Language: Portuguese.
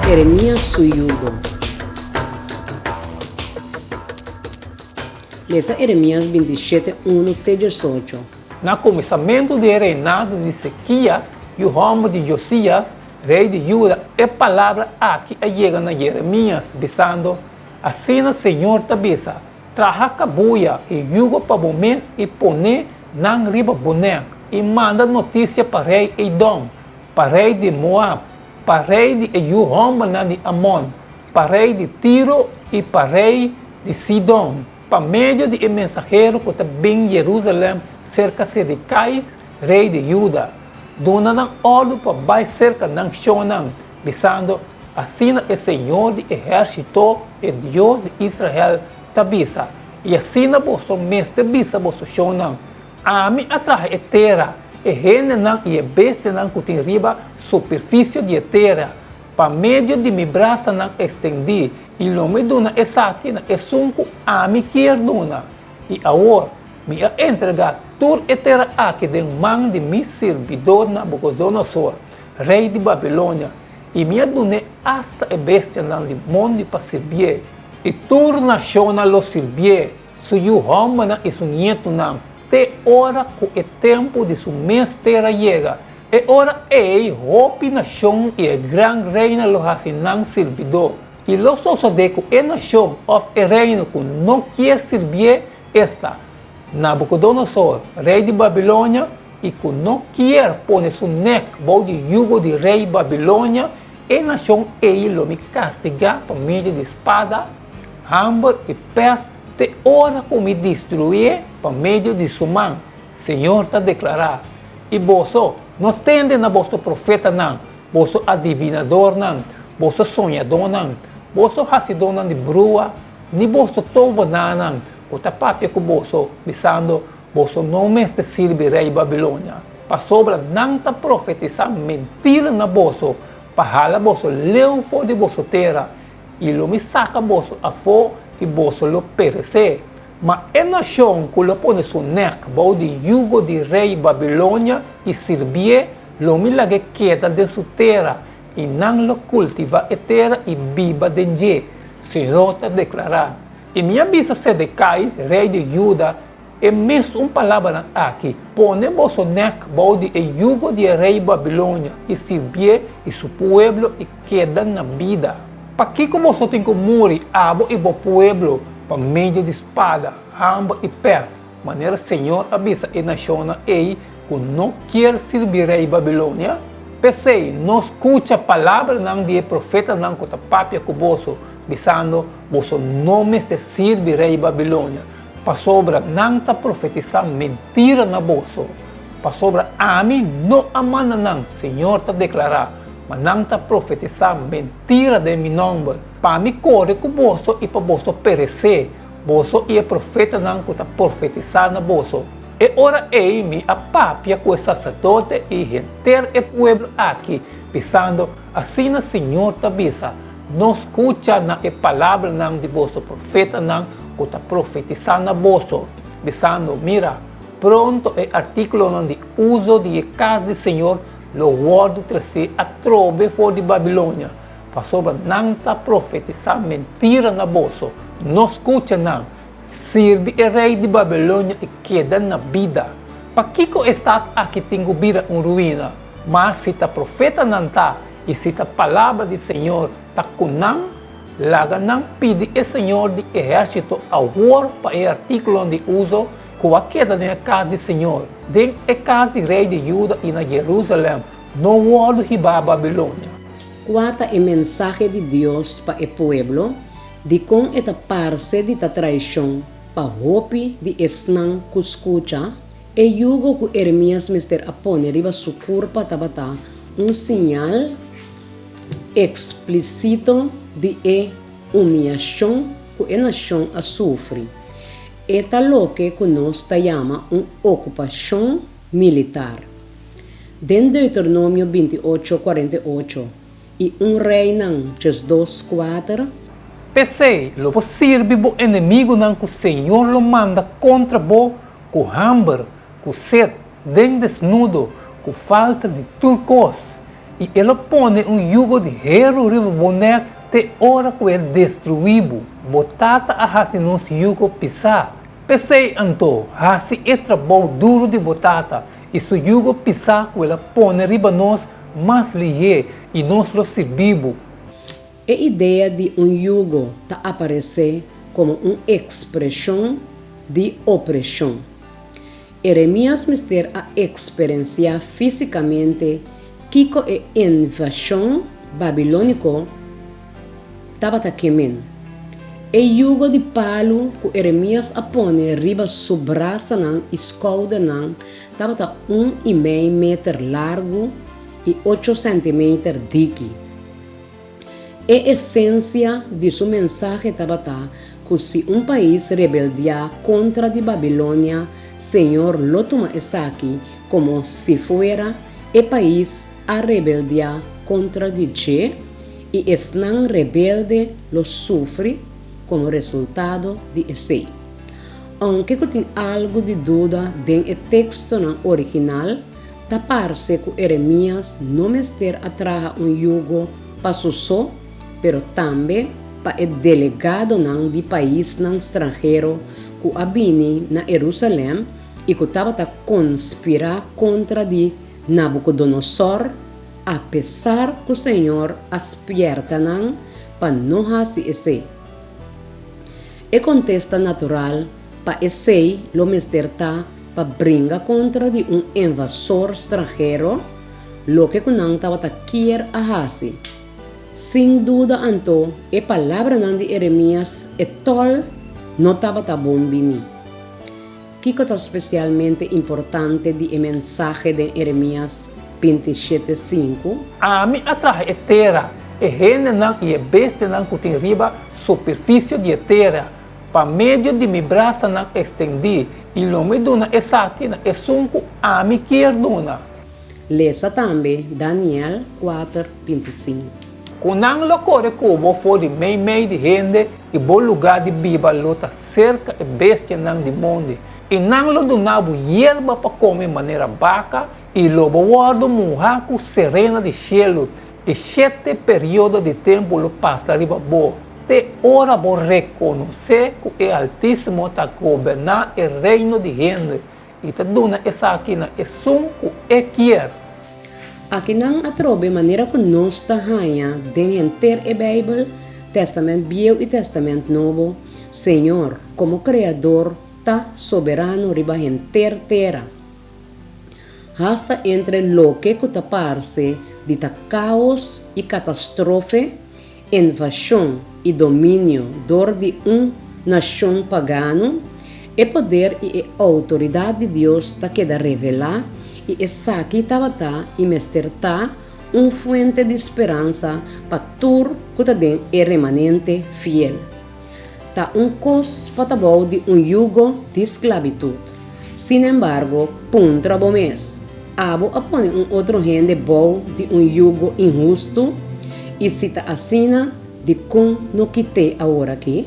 Jeremías su yugo. Lesa Jeremías 27, 1 até 18. No começamento do reinado de Ezequias e o ramo de Josias, rei de Judá, a palavra aqui chega na Jeremias, dizendo: assim o Senhor te avisa, traga cabuia e jugo para o mês e pone na riba boneco, e manda notícia para rei Edom, para rei de Moab, para rei de Ehuroma de Amon, para rei de Tiro e para rei de Sidom, para meio de mensageiro que está bem Jerusalém, cerca de Sedecais, rei de Judá. Dona ng ordem para vai cerca ng Shonan, dizendo: assim o Senhor de exército, o Deus de Israel, te avisa. E assim vosso mestre avisa vosso Shonan. A mim atrai a terra, e rene não e bestia não que tem riba superfície de terra, para meio de mi braça não estendi, e lo me dona essa aqui na sunco a mim quer dona. E agora me entregar tur e terra aqui de mão de mi servidor Nabucodonosor, rei de Babilônia, e me dona hasta a bestia não de mundo para servir, e tur nação não lo servir, suyo roma não e su nieto não, te hora que o tempo de su mestre chega, e ora ei hopi nação e a gran reina lo hasinang servidor, e lo sosodeco e nação of e reino que não quer servir esta, Nabucodonosor, rei de Babilônia, e que não quer pôr su neck bao de jugo de rei Babilônia, e nação ei lo me castigar por meio de espada, hambre e peste, te hora que me destruir por meio de sua mão. Senhor está declarar. E você não tende na vosso profeta não, vosso adivinador não, vosso sonhador não, vosso racidor não de brua, nem vosso tova não, o tapapia com vosso, dizendo, vosso nome te serve rei Babilônia. Para sobra não está profetizar mentira na vosso, para hala vosso leu for de vosso terra, e lo me saca vosso a fo, e vosso lo perecer. Mas é nação que lo põe su neck, bao de jugo de rei Babilônia, e servir, lo me lage queda de su terra, e não lo cultiva a terra e viva dengue. Senhor está declarar. E me avisa Sedecais, rei de Judá, e mesmo palavra aqui, põe vosso neck, bao de jugo de rei Babilônia, e servir, e su pueblo, e queda na vida. Para que você tem que morrer, abo e o pueblo, para meio de espada, hambre e peste. Maneira Senhor avisa e nação ei que não quer servir rei Babilônia. Pensei, não escute a palavra não de profeta não que está papia com você, dizendo, vosso nome te serve rei Babilônia. Para sobra não está profetizando mentira na vosso. Para sobra a mim não amana não, Senhor está declarar. Mas não está profetizando mentira de meu nome. Para me correr com você e para você perecer. Você é profeta não que está profetizando você. E ora me a papia com o sacerdote e reter o povo aqui, pensando, assim o Senhor te avisa. Não escuta na palavra não de você profeta não que está profetizando você. Pensando, mira, pronto é artículo não de uso de casa do Senhor, lo guardo trazer a trove for de Babilônia. Para sobre não está profetizando mentira na bolsa. Não escuta não. Serve o rei de Babilônia e queda na vida. Para que está aqui tem vida ruína? Mas se está profeta não está, e se está palavra do Senhor está com não, laga não pede o Senhor de exército agora para o artículo de uso, com a queda na casa do Senhor, dentro da casa do rei de Judá e na Jerusalém, no guardo riba Babilônia. Quata é mensagem de Deus para o povo, de como esta parte de ta traição, para hopi de esnan que escuta, e jugo que Jeremias mister apone riba su curpa tabata, sinal explícito de humilhação que a nação a sofre. Esta lo que nós chama ocupação militar. Dentro de Deuteronômio 28:48 e rei não, 2:4. Pensei, lo sirve o inimigo não que o Senhor lo manda contra bo, com hambre, com sede, den desnudo, com falta de turcos. E ele põe yugo de hero riba boneco te ora que ele destruído. Botata a hasi nos yugo pisar. Pensei anto, hasi é trabalho duro de botata. E se yugo pisar que ele põe riba nós mais ligeiro e nós lo servimos. A ideia de yugo está aparecer como uma expressão de opressão. Jeremias mister a experienciar fisicamente que a invasão babilônica estava queimando. O yugo de palo que Jeremias apone riba sua braça e escolda estava 1,5 metro largo e 8 centímetros dique. A essência de sua mensagem estava que se um país rebeldia contra a Babilônia, Senhor lo toma aqui como se fuera o país a rebeldia contra de Che, e esnan rebelde lo sofre como resultado de esse. Aunque tem algo de dúvida dentro do texto original, parece que Jeremias não mister atraja yugo para só, pero também para o delegado de país estrangeiro que abini na Jerusalém e que estava a conspirar contra de Nabucodonosor, apesar que o Senhor aspierta para não fazer esse. E contexto natural para esse lo misterta para brincar contra de invasor estrangeiro, lo que não estava a querer a fazer. Sem dúvida, anto, a palavra de Jeremias é tol não estava a bom bini. Que é especialmente importante de mensagem de Jeremias 27:5. A mim atrai a terra, e rene e a bestia que tem riba superfície de terra, para meio de mi braça estendi, e lo me dona essa aqui é sunco a mim quer dona. Lesa também Daniel 4:25. Quando lo corre como for de meio de gente e bom lugar de biba lota cerca e bestia de monde. E não lo donava hierba para comer maneira vaca e lo guardo murraco serena de gelo. E 7 período de tempo lo passa riba bo. Te ora bo reconhecer que o Altíssimo está governar o reino de gente. E te dona essa aqui na é sunco e quer. Aqui não atrobe maneira que nós está ganha dentro da Bíblia, Testamento Velho e Testamento Novo, Senhor, como Criador, está soberano riba inteira terra. Hasta entre lo que está parse de caos e catástrofe, invasão e domínio dor de nação pagano, e poder e autoridade de Deus está queda revelar. E essa aqui estava e mesterta fonte de esperança para tur que tem remanente fiel. Tá cos patabou de yugo de esclavitud. Sin embargo, puntra bomes. Abo apone outro gente bom de yugo injusto e se tá assina de com no quite agora aqui.